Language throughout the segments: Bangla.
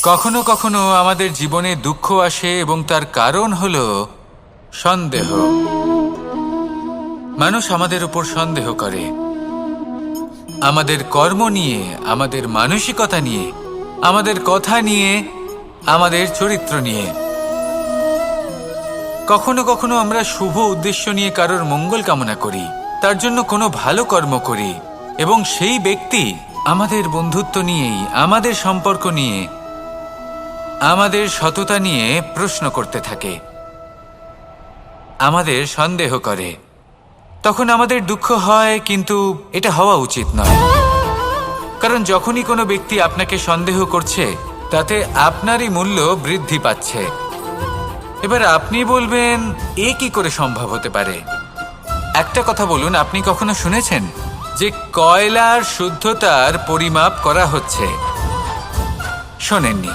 কখনো কখনো আমাদের জীবনে দুঃখ আসে এবং তার কারণ হলো সন্দেহ। মানুষ আমাদের উপর সন্দেহ করে, আমাদের কর্ম নিয়ে, আমাদের মানসিকতা নিয়ে, আমাদের কথা নিয়ে, আমাদের চরিত্র নিয়ে। কখনো কখনো আমরা শুভ উদ্দেশ্য নিয়ে কারোর মঙ্গল কামনা করি, তার জন্য কোনো ভালো কর্ম করি, এবং সেই ব্যক্তি আমাদের বন্ধুত্ব নিয়েই, আমাদের সম্পর্ক নিয়ে, আমাদের সততা নিয়ে প্রশ্ন করতে থাকে, আমাদের সন্দেহ করে। তখন আমাদের দুঃখ হয়, কিন্তু এটা হওয়া উচিত নয়। কারণ যখনই কোনো ব্যক্তি আপনাকে সন্দেহ করছে, তাতে আপনারই মূল্য বৃদ্ধি পাচ্ছে। এবার আপনি বলবেন, এ কি করে সম্ভব হতে পারে? একটা কথা বলুন, আপনি কখনো শুনেছেন যে কয়লার শুদ্ধতার পরিমাপ করা হচ্ছে? শোনেননি,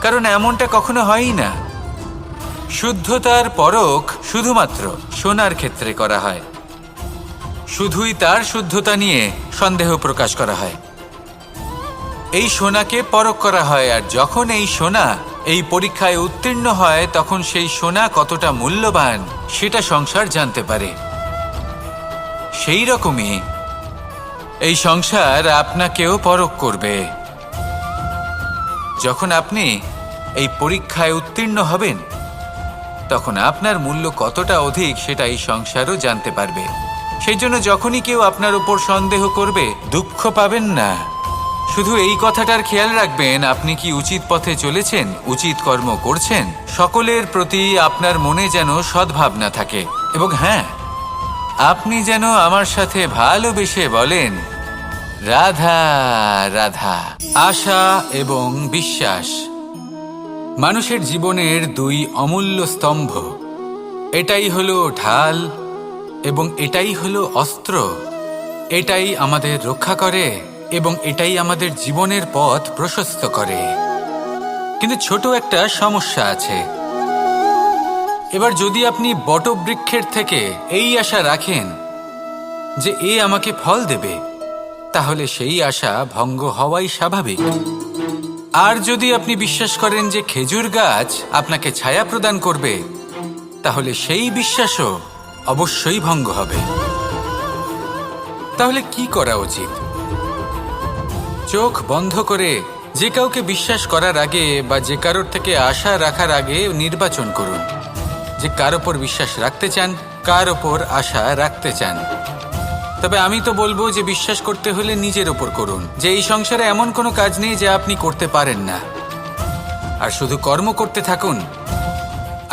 কারণ এমনটা কখনো হয়ই না। শুদ্ধতার পরখ শুধুমাত্র সোনার ক্ষেত্রে করা হয়, শুধুই তার শুদ্ধতা নিয়ে সন্দেহ প্রকাশ করা হয়। এই সোনাকে পরখ করা হয়, আর যখন এই সোনা এই পরীক্ষায় উত্তীর্ণ হয়, তখন সেই সোনা কতটা মূল্যবান সেটা সংসার জানতে পারে। সেই রকমই এই সংসার আপনাকেও পরখ করবে। যখন আপনি এই পরীক্ষায় উত্তীর্ণ হবেন, তখন আপনার মূল্য কতটা অধিক সেটা এই সংসারও জানতে পারবে। সেই জন্য যখনই কেউ আপনার উপর সন্দেহ করবে, দুঃখ পাবেন না। শুধু এই কথাটার খেয়াল রাখবেন, আপনি কি উচিত পথে চলেছেন, উচিত কর্ম করছেন। সকলের প্রতি আপনার মনে যেন সদ্ভাবনা থাকে, এবং হ্যাঁ, আপনি যেন আমার সাথে ভালোবেসে বলেন, রাধা রাধা। আশা এবং বিশ্বাস মানুষের জীবনের দুই অমূল্য স্তম্ভ। এটাই হলো ঢাল এবং এটাই হলো অস্ত্র। এটাই আমাদের রক্ষা করে এবং এটাই আমাদের জীবনের পথ প্রশস্ত করে। কিন্তু ছোট একটা সমস্যা আছে। এবার যদি আপনি বটবৃক্ষের থেকে এই আশা রাখেন যে এ আমাকে ফল দেবে, তাহলে সেই আশা ভঙ্গ হওয়াই স্বাভাবিক। আর যদি আপনি বিশ্বাস করেন যে খেজুর গাছ আপনাকে ছায়া প্রদান করবে, তাহলে সেই বিশ্বাসও অবশ্যই ভঙ্গ হবে। তাহলে কি করা উচিত? চোখ বন্ধ করে যে কাউকে বিশ্বাস করার আগে বা যে কারোর থেকে আশা রাখার আগে নির্বাচন করুন যে কার ওপর বিশ্বাস রাখতে চান, কার ওপর আশা রাখতে চান। তবে আমি তো বলবো যে বিশ্বাস করতে হলে নিজের ওপর করুন, যে এই সংসারে এমন কোনো কাজ নেই যা আপনি করতে পারেন না। আর শুধু কর্ম করতে থাকুন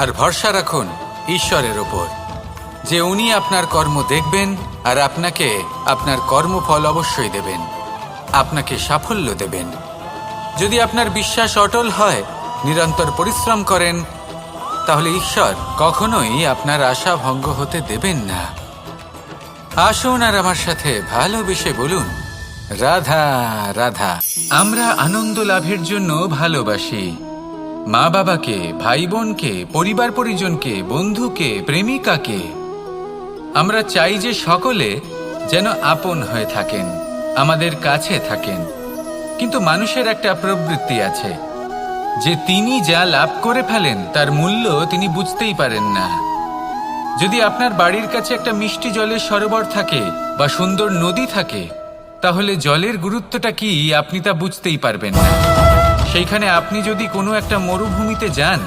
আর ভরসা রাখুন ঈশ্বরের ওপর, যে উনি আপনার কর্ম দেখবেন আর আপনাকে আপনার কর্মফল অবশ্যই দেবেন, আপনাকে সাফল্য দেবেন। যদি আপনার বিশ্বাস অটল হয়, নিরন্তর পরিশ্রম করেন, তাহলে ঈশ্বর কখনোই আপনার আশা ভঙ্গ হতে দেবেন না। আসুন আর আমার সাথে ভালোবেসে বলুন, রাধা রাধা। আমরা আনন্দ লাভের জন্য ভালোবাসি মা বাবাকে, ভাই বোনকে, পরিবার পরিজনকে, বন্ধুকে, প্রেমিকাকে। আমরা চাই যে সকলে যেন আপন হয়ে থাকেন, আমাদের কাছে থাকেন। কিন্তু মানুষের একটা প্রবৃত্তি আছে যে তিনি যা লাভ করে ফেলেন তার মূল্য তিনি বুঝতেই পারেন না। যদি আপনার বাড়ির কাছে একটা মিষ্টি জলের সরোবর থাকে বা সুন্দর নদী থাকে, তাহলে জলের গুরুত্বটা কি আপনি তা বুঝতেই পারবেন না। সেইখানে আপনি যদি কোনো একটা মরুভূমিতে যান,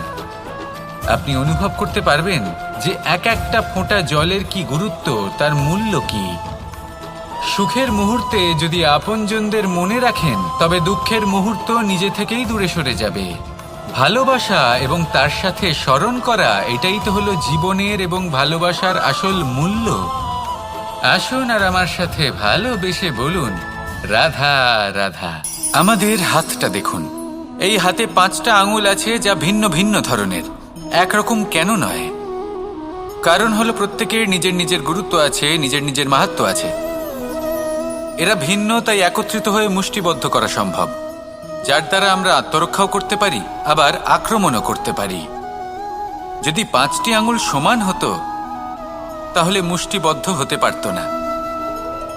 আপনি অনুভব করতে পারবেন যে এক একটা ফোঁটা জলের কি গুরুত্ব, তার মূল্য কি। সুখের মুহূর্তে যদি আপনজনদের মনে রাখেন, তবে দুঃখের মুহূর্ত নিজে থেকেই দূরে সরে যাবে। ভালোবাসা এবং তার সাথে স্মরণ করা, এটাই তো হলো জীবনের এবং ভালোবাসার আসল মূল্য। আসুন আর আমার সাথে ভালোবেসে বলুন, রাধা রাধা। আমাদের হাতটা দেখুন, এই হাতে 5টা আঙুল আছে যা ভিন্ন ভিন্ন ধরনের, একরকম কেন নয়? কারণ হলো প্রত্যেকের নিজের নিজের গুরুত্ব আছে, নিজের নিজের মাহাত্ম্য আছে। এরা ভিন্ন, তাই একত্রিত হয়ে মুষ্টিবদ্ধ করা সম্ভব, যার দ্বারা আমরা আত্মরক্ষাও করতে পারি, আবার আক্রমণও করতে পারি। যদি 5টি আঙুল সমান হতো, তাহলে মুষ্টিবদ্ধ হতে পারত না,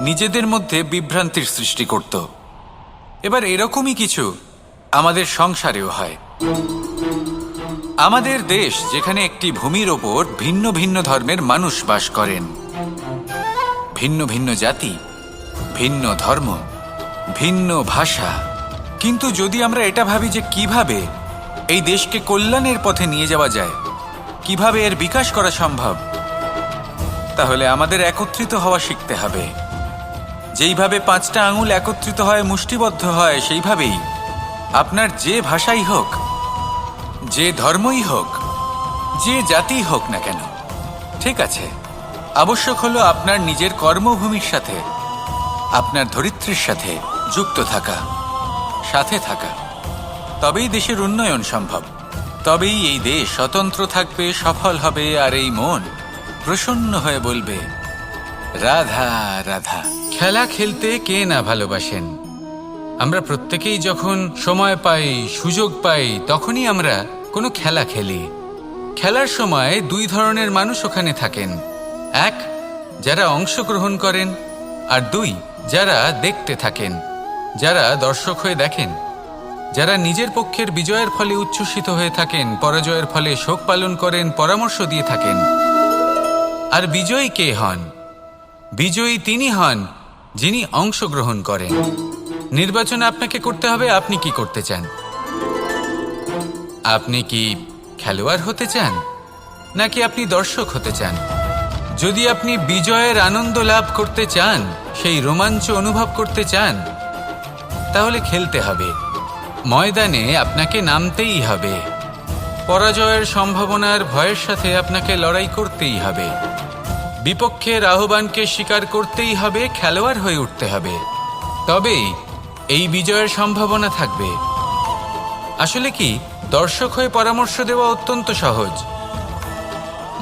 নিজেদের মধ্যে বিভ্রান্তির সৃষ্টি করত। এবার এরকমই কিছু আমাদের সংসারেও হয়। আমাদের দেশ যেখানে একটি ভূমির ওপর ভিন্ন ভিন্ন ধর্মের মানুষ বাস করেন, ভিন্ন ভিন্ন জাতি, ভিন্ন ধর্ম, ভিন্ন ভাষা। কিন্তু যদি আমরা এটা ভাবি যে কিভাবে এই দেশকে কল্যাণের পথে নিয়ে যাওয়া যায়, কিভাবে এর বিকাশ করা সম্ভব, তাহলে আমাদের একত্রিত হওয়া শিখতে হবে। যেইভাবে 5টা আঙুল একত্রিত হয়, মুষ্টিবদ্ধ হয়, সেইভাবেই আপনার যে ভাষাই হোক, যে ধর্মই হোক, যে জাতিই হোক না কেন, ঠিক আছে, আবশ্যক হলো আপনার নিজের কর্মভূমির সাথে, আপনার ধরিত্রীর সাথে যুক্ত থাকা, সাথে থাকা। তবেই দেশের উন্নয়ন সম্ভব, তবেই এই দেশ স্বতন্ত্র থাকবে, সফল হবে, আর এই মন প্রসন্ন হয়ে বলবে রাধা রাধা। খেলা খেলতে কে না ভালোবাসেন? আমরা প্রত্যেকেই যখন সময় পাই, সুযোগ পাই, তখনই আমরা কোনো খেলা খেলি। খেলার সময় 2 ধরনের মানুষ ওখানে থাকেন। 1, যারা অংশগ্রহণ করেন, আর 2, যারা দেখতে থাকেন, যারা দর্শক হয়ে দেখেন, যারা নিজের পক্ষের বিজয়ের ফলে উচ্ছ্বসিত হয়ে থাকেন, পরাজয়ের ফলে শোক পালন করেন, পরামর্শ দিয়ে থাকেন। আর বিজয়ী কে হন? বিজয়ী তিনি হন যিনি অংশগ্রহণ করেন। নির্বাচনে আপনাকে করতে হবে আপনি কি করতে চান। আপনি কি খেলোয়াড় হতে চান, নাকি আপনি দর্শক হতে চান? যদি আপনি বিজয়ের আনন্দ লাভ করতে চান, সেই রোমাঞ্চ অনুভব করতে চান, তাহলে খেলতে হবে। ময়দানে আপনাকে নামতেই হবে। পরাজয়ের সম্ভাবনার ভয়ের সাথে আপনাকে লড়াই করতেই হবে। বিপক্ষের আহ্বানকে স্বীকার করতেই হবে, খেলোয়াড় হয়ে উঠতে হবে। তবেই এই বিজয়ের সম্ভাবনা থাকবে। আসলে কি, দর্শক হয়ে পরামর্শ দেওয়া অত্যন্ত সহজ,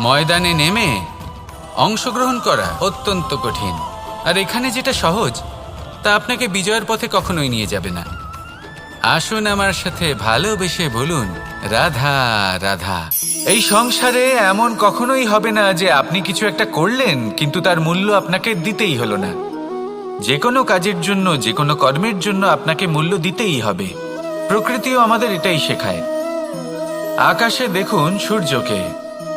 ময়দানে নেমে অংশগ্রহণ করা অত্যন্ত কঠিন। আর এখানে যেটা সহজ, তা আপনাকে বিজয়ের পথে কখনোই নিয়ে যাবে না। আসুন আমার সাথে ভালোবেসে বলুন রাধা রাধা। এই সংসারে এমন কখনোই হবে না যে আপনি কিছু একটা করলেন কিন্তু তার মূল্য আপনাকে দিতেই হলো না। যে কোনো কাজের জন্য, যে কোনো কর্মের জন্য আপনাকে মূল্য দিতেই হবে। প্রকৃতিও আমাদের এটাই শেখায়। আকাশে দেখুন সূর্যকে,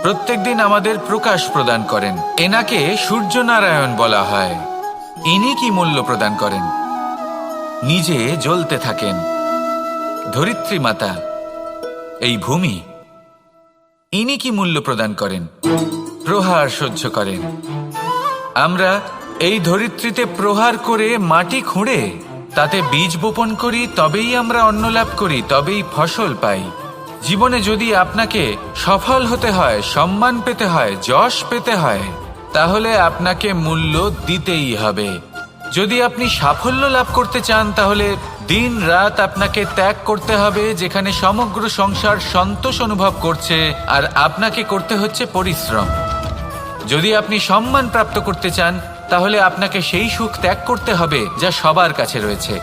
প্রত্যেকদিন আমাদের প্রকাশ প্রদান করেন। এনাকে সূর্যনারায়ণ বলা হয়। ইনি কি মূল্য প্রদান করেন? নিজে জ্বলতে থাকেন। ধরিত্রী মাতা, এই ভূমি, ইনি কি মূল্য প্রদান করেন? প্রহার সহ্য করেন। আমরা এই ধরিত্রীতে প্রহার করে মাটি খুঁড়ে তাতে বীজ বপন করি, তবেই আমরা অন্ন লাভ করি, তবেই ফসল পাই। জীবনে যদি আপনাকে সফল হতে হয়, সম্মান পেতে হয়, যশ পেতে হয়, তাহলে আপনাকে মূল্য দিতেই হবে। যদি আপনি সাফল্য লাভ করতে চান, তাহলে দিন রাত আপনাকে ত্যাগ করতে হবে, যেখানে সমগ্র সংসার সন্তোষ অনুভব করছে, আর আপনাকে করতে হচ্ছে পরিশ্রম। যদি আপনি সম্মান প্রাপ্ত করতে চান, তাহলে আপনাকে সেই সুখ ত্যাগ করতে হবে যা সবার কাছে রয়েছে।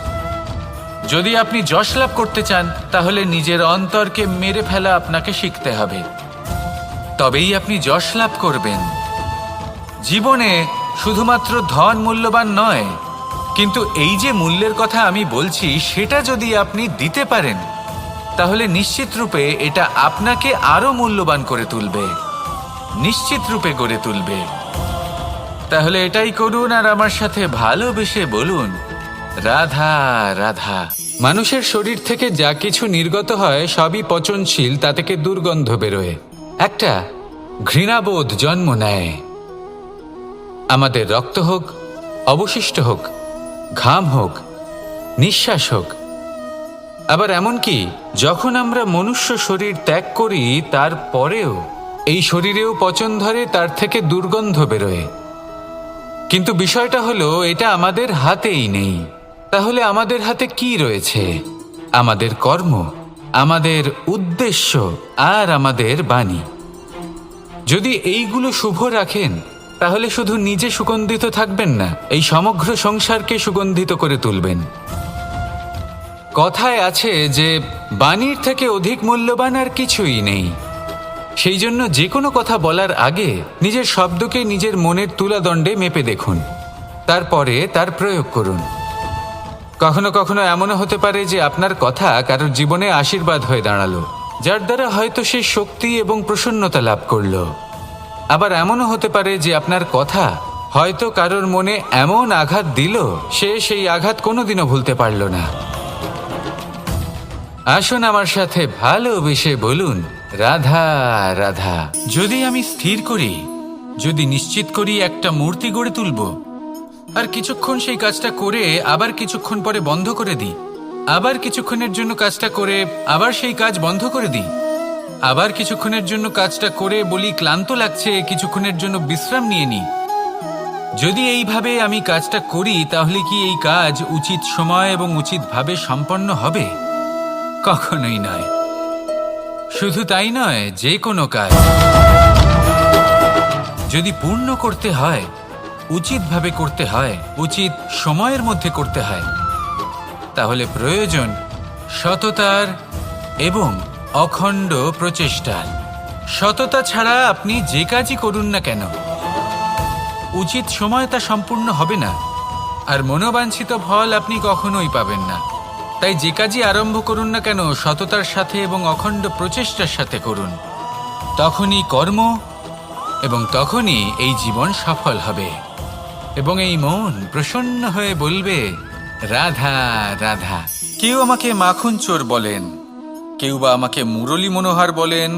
যদি আপনি যশ লাভ করতে চান, তাহলে নিজের অন্তরকে মেরে ফেলা আপনাকে শিখতে হবে, তবেই আপনি যশ লাভ করবেন। জীবনে শুধুমাত্র ধন মূল্যবান নয়, কিন্তু এই যে মূল্যের কথা আমি বলছি, সেটা যদি আপনি দিতে পারেন, তাহলে নিশ্চিত রূপে এটা আপনাকে আরো মূল্যবান করে তুলবে, নিশ্চিত রূপে গড়ে তুলবে। তাহলে এটাই করুন আর আমার সাথে ভালোবেসে বলুন রাধা রাধা। মানুষের শরীর থেকে যা কিছু নির্গত হয় সবই পচনশীল, তা থেকে দুর্গন্ধ বেরোয়, একটা ঘৃণাবোধ জন্ম নেয়। আমাদের রক্ত হোক, অবশিষ্ট হোক, ঘাম হোক, নিঃশ্বাস হোক, আবার এমনকি যখন আমরা মনুষ্য শরীর ত্যাগ করি, তারপরেও এই শরীরেও পচন ধরে, তার থেকে দুর্গন্ধ বেরোয়। কিন্তু বিষয়টা হলো, এটা আমাদের হাতেই নেই। তাহলে আমাদের হাতে কি রয়েছে? আমাদের কর্ম, আমাদের উদ্দেশ্য, আর আমাদের বাণী। যদি এইগুলো শুভ রাখেন, তাহলে শুধু নিজে সুগন্ধিত থাকবেন না, এই সমগ্র সংসারকে সুগন্ধিত করে তুলবেন। কথায় আছে যে বাণীর থেকে অধিক মূল্যবান আর কিছুই নেই। সেই জন্য যে কোনো কথা বলার আগে নিজের শব্দকে নিজের মনের তুলাদণ্ডে মেপে দেখুন, তারপরে তার প্রয়োগ করুন। কখনো কখনো এমনও হতে পারে যে আপনার কথা কারোর জীবনে আশীর্বাদ হয়ে দাঁড়ালো, যার দ্বারা হয়তো সে শক্তি এবং প্রসন্নতা লাভ করলো। আবার এমনও হতে পারে যে আপনার কথা হয়তো কারোর মনে এমন আঘাত দিল, সে সেই আঘাত কোনোদিনও ভুলতে পারল না। আসুন আমার সাথে ভালোবেসে বলুন, রাধা রাধা। যদি আমি স্থির করি, যদি নিশ্চিত করি একটা মূর্তি গড়ে তুলব, আর কিছুক্ষণ সেই কাজটা করে আবার কিছুক্ষণ পরে বন্ধ করে দিই, আবার কিছুক্ষণের জন্য কাজটা করে আবার সেই কাজ বন্ধ করে দিই, আবার কিছুক্ষণের জন্য কাজটা করে বলি ক্লান্ত লাগছে, কিছুক্ষণের জন্য বিশ্রাম নিয়ে নিই, যদি এইভাবে আমি কাজটা করি, তাহলে কি এই কাজ উচিত সময় এবং উচিতভাবে সম্পন্ন হবে? কখনোই নয়। শুধু তাই নয়, যে কোনো কাজ যদি পূর্ণ করতে হয়, উচিতভাবে করতে হয়, উচিত সময়ের মধ্যে করতে হয়, তাহলে প্রয়োজন সততার এবং অখণ্ড প্রচেষ্টার। সততা ছাড়া আপনি যে কাজই করুন না কেন, উচিত সময় তা সম্পূর্ণ হবে না, আর মনোবাঞ্ছিত ফল আপনি কখনোই পাবেন না। তাই যে কাজই আরম্ভ করুন না কেন, সততার সাথে এবং অখণ্ড প্রচেষ্টার সাথে করুন। তখনই কর্ম এবং তখনই এই জীবন সফল হবে এবং এই মন প্রসন্ন হয়ে বলবে, রাধা রাধা। কেউ আমাকে মাখন চোর বলেন, কেউ বা আমাকে মুরলী মনোহর বলেন,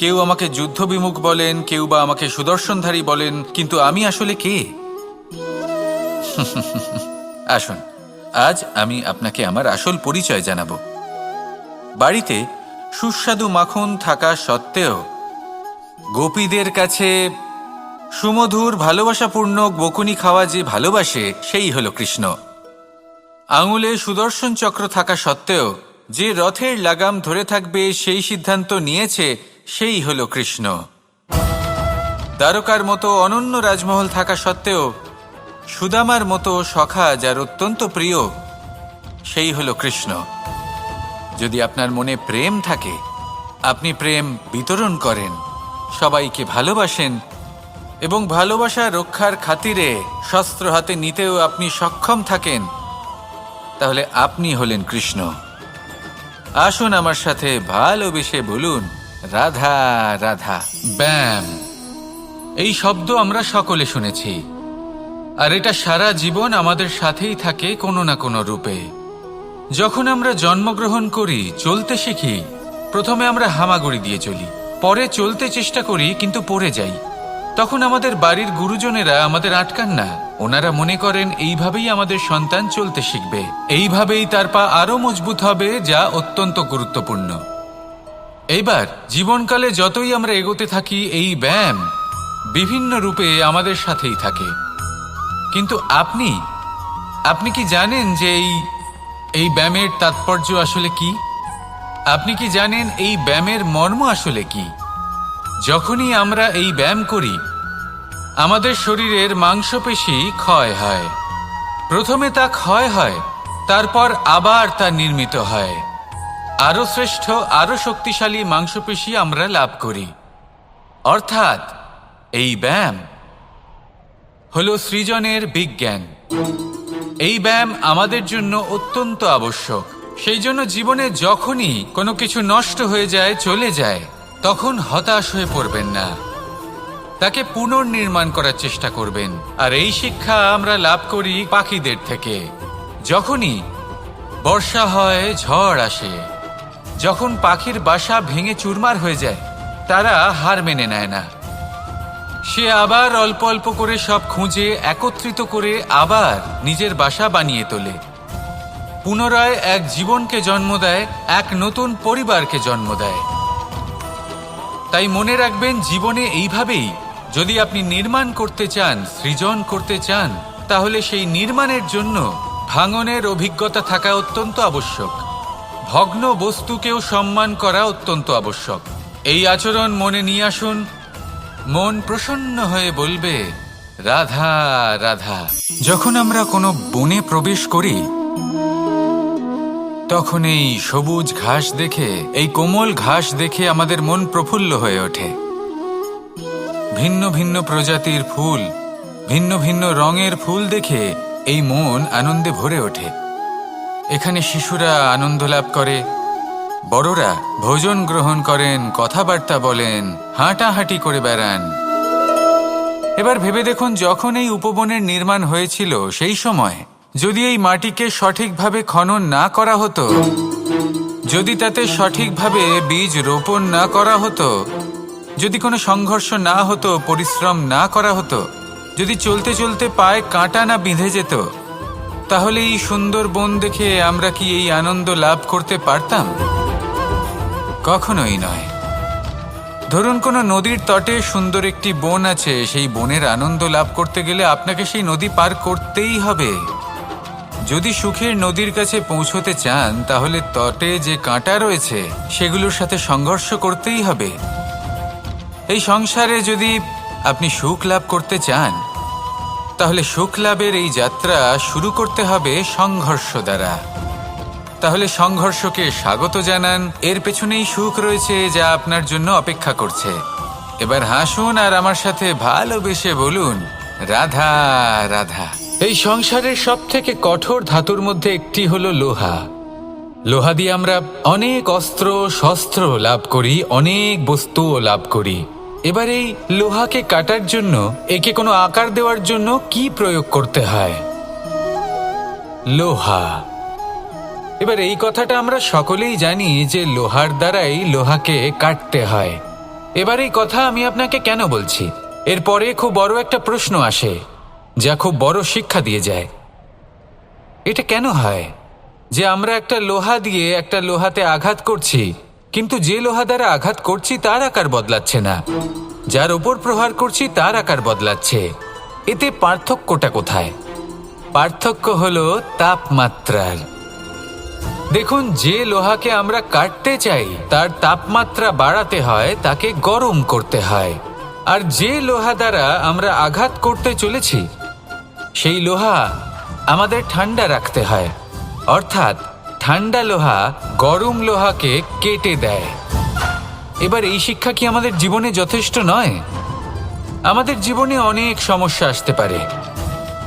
কেউ আমাকে যুদ্ধবিমুখ বলেন, কেউ বা আমাকে সুদর্শনধারী বলেন, কিন্তু আমি আসলে কে? আসুন, আজ আমি আপনাকে আমার আসল পরিচয় জানাবো। বাড়িতে সুস্বাদু মাখন থাকা সত্ত্বেও গোপীদের কাছে সুমধুর ভালোবাসাপূর্ণ বকুনি খাওয়া যে ভালোবাসে, সেই হলো কৃষ্ণ। আঙুলে সুদর্শন চক্র থাকা সত্ত্বেও যে রথের লাগাম ধরে থাকবে সেই সিদ্ধান্ত নিয়েছে, সেই হলো কৃষ্ণ। দ্বারকার মতো অনন্য রাজমহল থাকা সত্ত্বেও সুদামার মতো সখা যার অত্যন্ত প্রিয়, সেই হলো কৃষ্ণ। যদি আপনার মনে প্রেম থাকে, আপনি প্রেম বিতরণ করেন, সবাইকে ভালোবাসেন এবং ভালোবাসা রক্ষার খাতিরে শস্ত্র হাতে নিতেও আপনি সক্ষম থাকেন, তাহলে আপনি হলেন কৃষ্ণ। আসুন আমার সাথে ভালোবেসে বলুন, রাধা রাধা। ব্যায়াম, এই শব্দ আমরা সকলে শুনেছি, আর এটা সারা জীবন আমাদের সাথেই থাকে কোনো না কোনো রূপে। যখন আমরা জন্মগ্রহণ করি, চলতে শিখি, প্রথমে আমরা হামাগুড়ি দিয়ে চলি, পরে চলতে চেষ্টা করি কিন্তু পড়ে যাই। তখন আমাদের বাড়ির গুরুজনেরা আমাদের আটকান না, ওনারা মনে করেন এইভাবেই আমাদের সন্তান চলতে শিখবে, এইভাবেই তার পা আরো মজবুত হবে, যা অত্যন্ত গুরুত্বপূর্ণ। এইবার জীবনকালে যতই আমরা এগোতে থাকি, এই ব্যায়াম বিভিন্ন রূপে আমাদের সাথেই থাকে। কিন্তু আপনি কি জানেন যে এই ব্যায়ামের তাৎপর্য আসলে কি? আপনি কি জানেন এই ব্যায়ামের মর্ম আসলে কি? যখনই আমরা এই ব্যায়াম করি, আমাদের শরীরের মাংসপেশি ক্ষয় হয়। প্রথমে তা ক্ষয় হয়, তারপর আবার তা নির্মিত হয়। আরো শ্রেষ্ঠ, আরো শক্তিশালী মাংসপেশি আমরা লাভ করি। অর্থাৎ এই ব্যায়াম হলো সৃজনের বিজ্ঞান। এই ব্যায়াম আমাদের জন্য অত্যন্ত আবশ্যক। সেই জন্য জীবনে যখনই কোনো কিছু নষ্ট হয়ে যায়, চলে যায়, তখন হতাশ হয়ে পড়বেন না, তাকে পুনর্নির্মাণ করার চেষ্টা করবেন। আর এই শিক্ষা আমরা লাভ করি পাখিদের থেকে। যখনই বর্ষা হয়, ঝড় আসে, যখন পাখির বাসা ভেঙে চুরমার হয়ে যায়, তারা হার মেনে নেয় না। সে আবার অল্প অল্প করে সব খুঁজে একত্রিত করে আবার নিজের বাসা বানিয়ে তোলে, পুনরায় এক জীবনকে জন্ম দেয়, এক নতুন পরিবারকে জন্ম দেয়। তাই মনে রাখবেন, জীবনে এইভাবেই যদি আপনি নির্মাণ করতে চান, সৃজন করতে চান, তাহলে সেই নির্মাণের জন্য ভাঙনের অভিজ্ঞতা থাকা অত্যন্ত আবশ্যক। ভগ্ন বস্তুকেও সম্মান করা অত্যন্ত আবশ্যক। এই আচরণ মনে নিয়ে আসুন, মন প্রসন্ন হয়ে বলবে, রাধা রাধা। যখন আমরা কোনো বনে প্রবেশ করি, তখন এই সবুজ ঘাস দেখে, এই কোমল ঘাস দেখে আমাদের মন প্রফুল্ল হয়ে ওঠে। ভিন্ন ভিন্ন প্রজাতির ফুল, ভিন্ন ভিন্ন রঙের ফুল দেখে এই মন আনন্দে ভরে ওঠে। এখানে শিশুরা আনন্দ লাভ করে, বড়রা ভোজন গ্রহণ করেন, কথাবার্তা বলেন, হাঁটাহাঁটি করে বেড়ান। এবার ভেবে দেখুন, যখন এই উপবনের নির্মাণ হয়েছিল সেই সময় যদি এই মাটিকে সঠিকভাবে খনন না করা হতো, যদি তাতে সঠিকভাবে বীজ রোপণ না করা হতো, যদি কোনো সংঘর্ষ না হতো, পরিশ্রম না করা হতো, যদি চলতে চলতে পায়ে কাঁটা না বিঁধে যেত, তাহলে এই সুন্দর বন দেখে আমরা কি এই আনন্দ লাভ করতে পারতাম? কখনোই নয়। ধরুন কোনো নদীর তটে সুন্দর একটি বন আছে, সেই বনের আনন্দ লাভ করতে গেলে আপনাকে সেই নদী পার করতেই হবে। যদি সুখের নদীর কাছে পৌঁছতে চান, তাহলে তটে যে কাঁটা রয়েছে সেগুলোর সাথে সংঘর্ষ করতেই হবে। এই সংসারে যদি আপনি সুখ লাভ করতে চান, তাহলে সুখ লাভের এই যাত্রা শুরু করতে হবে সংঘর্ষ দ্বারা। তাহলে সংঘর্ষকে স্বাগত জানান, এর পেছনেই সুখ রয়েছে যা আপনার জন্য অপেক্ষা করছে। এবার হাসুন আর আমার সাথে ভালোবেসে বলুন, রাধা রাধা। এই সংসারের সব থেকে কঠোর ধাতুর মধ্যে একটি হলো লোহা। লোহা দিয়ে আমরা অনেক অস্ত্র শস্ত্র লাভ করি, অনেক বস্তুও লাভ করি। এবার এই লোহাকে কাটার জন্য, একে কোনো আকার দেওয়ার জন্য কি প্রয়োগ করতে হয়? লোহা। এবার এই কথাটা আমরা সকলেই জানি যে লোহার দ্বারাই লোহাকে কাটতে হয়। এবার এই কথা আমি আপনাকে কেন বলছি, এরপরে খুব বড় একটা প্রশ্ন আসে যা খুব বড় শিক্ষা দিয়ে যায়। এটা কেন হয় যে আমরা একটা লোহা দিয়ে একটা লোহাতে আঘাত করছি, কিন্তু যে লোহা দ্বারা আঘাত করছি তার আকার বদলাচ্ছে না, যার ওপর প্রহার করছি তার আকার বদলাচ্ছে? এতে পার্থক্যটা কোথায়? পার্থক্য হলো তাপমাত্রার। দেখুন, যে লোহাকে আমরা কাটতে চাই তার তাপমাত্রা বাড়াতে হয়, তাকে গরম করতে হয়। আর যে লোহা দ্বারা আমরা আঘাত করতে চলেছি সেই লোহা আমাদের ঠান্ডা রাখতে হয়। অর্থাৎ ঠান্ডা লোহা গরম লোহাকে কেটে দেয়। এবার এই শিক্ষা কি আমাদের জীবনে যথেষ্ট নয়? আমাদের জীবনে অনেক সমস্যা আসতে পারে,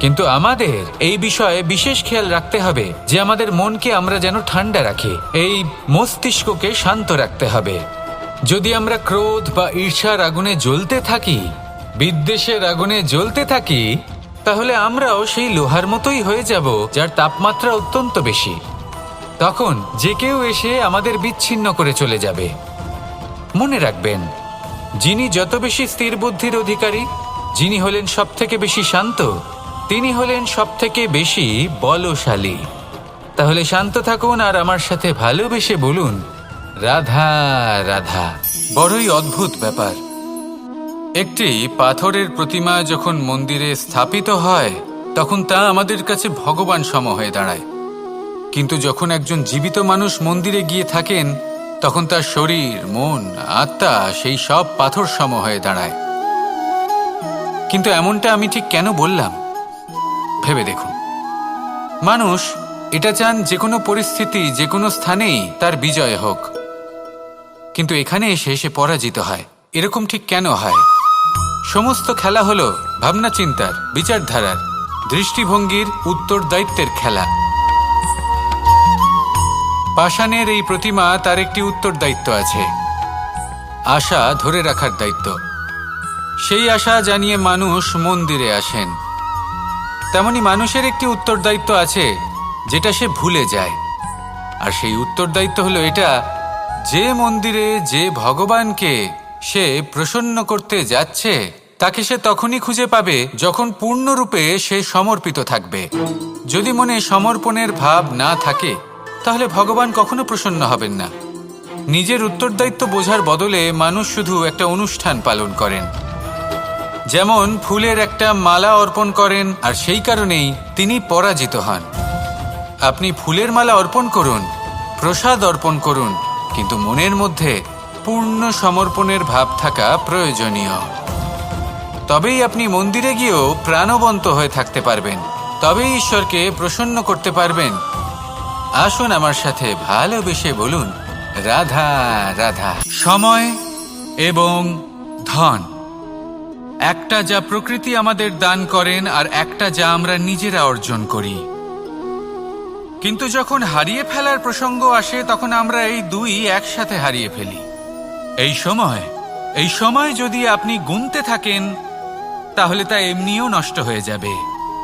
কিন্তু আমাদের এই বিষয়ে বিশেষ খেয়াল রাখতে হবে যে আমাদের মনকে আমরা যেন ঠান্ডা রাখি, এই মস্তিষ্ককে শান্ত রাখতে হবে। যদি আমরা ক্রোধ বা ঈর্ষার আগুনে জ্বলতে থাকি, বিদ্বেষের আগুনে জ্বলতে থাকি, তাহলে আমরাও সেই লোহার মতোই হয়ে যাব যার তাপমাত্রা অত্যন্ত বেশি। তখন যে কেউ এসে আমাদের বিচ্ছিন্ন করে চলে যাবে। মনে রাখবেন, যিনি যত বেশি স্থির বুদ্ধির অধিকারী, যিনি হলেন সব থেকে বেশি শান্ত, তিনি হলেন সব থেকে বেশি বলশালী। তাহলে শান্ত থাকুন আর আমার সাথে ভালোবেসে বলুন, রাধা রাধা। বড়ই অদ্ভুত ব্যাপার। একটি পাথরের প্রতিমা যখন মন্দিরে স্থাপিত হয়, তখন তা আমাদের কাছে ভগবান সম হয়ে দাঁড়ায়। কিন্তু যখন একজন জীবিত মানুষ মন্দিরে গিয়ে থাকেন, তখন তার শরীর, মন, আত্মা সেই সব পাথর সম হয়ে দাঁড়ায়। কিন্তু এমনটা আমি ঠিক কেন বললাম ভেবে দেখুন। মানুষ এটা চান যে কোনো পরিস্থিতি, যে কোনো স্থানেই তার বিজয় হোক, কিন্তু এখানে এসে সে পরাজিত হয়। এরকম ঠিক কেন হয়? সমস্ত খেলা হলো ভাবনা চিন্তার, বিচারধারার, দৃষ্টিভঙ্গির, উত্তরদায়িত্বের খেলা। পাষাণের এই প্রতিমা, তার একটি উত্তরদায়িত্ব আছে, আশা ধরে রাখার দায়িত্ব। সেই আশা জানিয়ে মানুষ মন্দিরে আসেন। তেমনি মানুষের একটি উত্তরদায়িত্ব আছে যেটা সে ভুলে যায়। আর সেই উত্তরদায়িত্ব হলো এটা, যে মন্দিরে যে ভগবানকে সে প্রসন্ন করতে যাচ্ছে, তাকে সে তখনই খুঁজে পাবে যখন পূর্ণরূপে সে সমর্পিত থাকবে। যদি মনে সমর্পণের ভাব না থাকে, তাহলে ভগবান কখনো প্রসন্ন হবেন না। নিজের উত্তরদায়িত্ব বোঝার বদলে মানুষ শুধু একটা অনুষ্ঠান পালন করেন। যেমন ফুলের একটা মালা অর্পণ করেন, আর সেই কারণেই তিনি পরাজিত হন। আপনি ফুলের মালা অর্পণ করুন, প্রসাদ অর্পণ করুন, কিন্তু মনের মধ্যে পূর্ণ সমর্পণের ভাব থাকা প্রয়োজনীয়। তবেই আপনি মন্দিরে গিয়েও প্রাণবন্ত হয়ে থাকতে পারবেন, তবেই ঈশ্বরকে প্রসন্ন করতে পারবেন। আসুন আমার সাথে ভালোবেসে বলুন, রাধা রাধা। সময় এবং ধন, একটা যা প্রকৃতি আমাদের দান করেন, আর একটা যা আমরা নিজেরা অর্জন করি। কিন্তু যখন হারিয়ে ফেলার প্রসঙ্গ আসে তখন আমরা এই দুই একসাথে হারিয়ে ফেলি। এই সময় যদি আপনি গুনতে থাকেন তাহলে তা এমনিও নষ্ট হয়ে যাবে,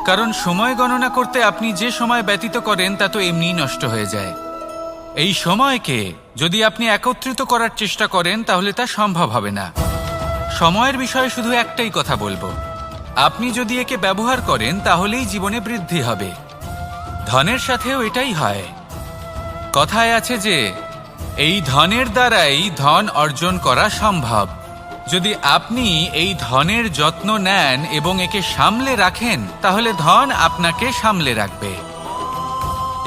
কারণ সময় গণনা করতে আপনি যে সময় ব্যতীত করেন তা তো এমনিই নষ্ট হয়ে যায়। এই সময়কে যদি আপনি একত্রিত করার চেষ্টা করেন তাহলে তা সম্ভব হবে না। সময়ের বিষয়ে শুধু একটাই কথা বলবো, আপনি যদি একে ব্যবহার করেন তাহলেই জীবনে বৃদ্ধি হবে। ধনের সাথেও এটাই হয়। কথায় আছে যে এই ধনের দ্বারাই ধন অর্জন করা সম্ভব। যদি আপনি এই ধনের যত্ন নেন এবং একে সামলে রাখেন তাহলে ধন আপনাকে সামলে রাখবে।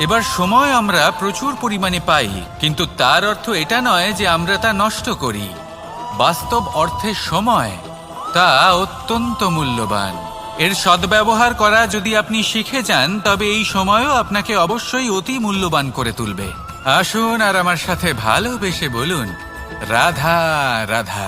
এবার সময় আমরা প্রচুর পরিমাণে পাই, কিন্তু তার অর্থ এটা নয় যে আমরা তা নষ্ট করি। বাস্তব অর্থে সময় তা অত্যন্ত মূল্যবান। এর সদ্ব্যবহার করা যদি আপনি শিখে যান তবে এই সময়ও আপনাকে অবশ্যই অতি মূল্যবান করে তুলবে। আসুন আর আমার সাথে ভালোবেসে বলুন, রাধা রাধা।